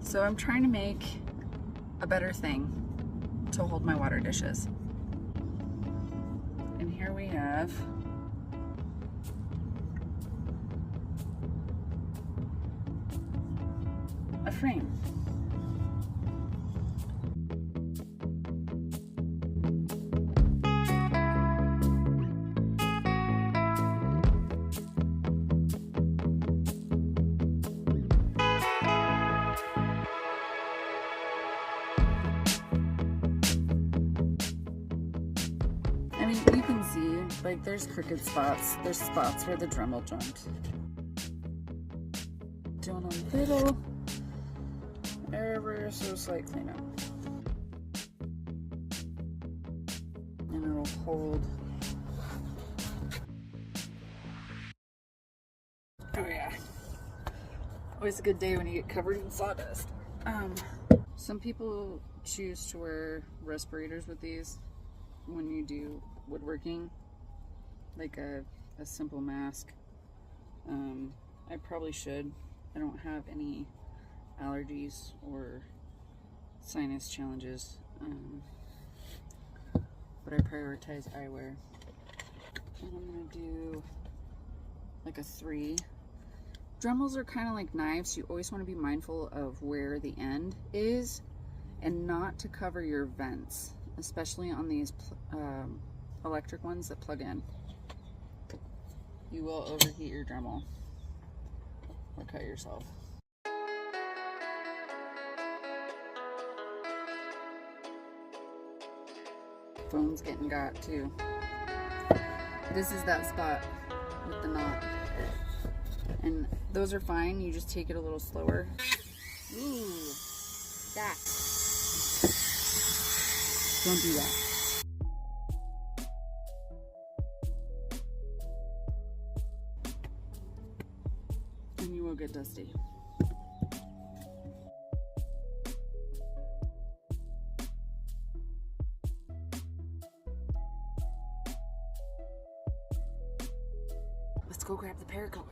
So I'm trying to make a better thing to hold my water dishes. And here we have a frame. I mean, you can see, like, there's crooked spots. There's spots where the Dremel jumped. Doing a little ever so slight cleanup. And it'll hold. Oh yeah. Always a good day when you get covered in sawdust. Some people choose to wear respirators with these when you do woodworking, like a simple mask. I probably should. I don't have any allergies or sinus challenges, but I prioritize eyewear. And I'm gonna do like a 3. Dremels are kind of like knives. You always want to be mindful of where the end is and not to cover your vents, especially on these electric ones that plug in. You will overheat your Dremel or cut yourself. Phone's getting got too. This is that spot with the knot. And those are fine, you just take it a little slower. Ooh, that. Don't do that. And you will get dusty. Let's go grab the paracord.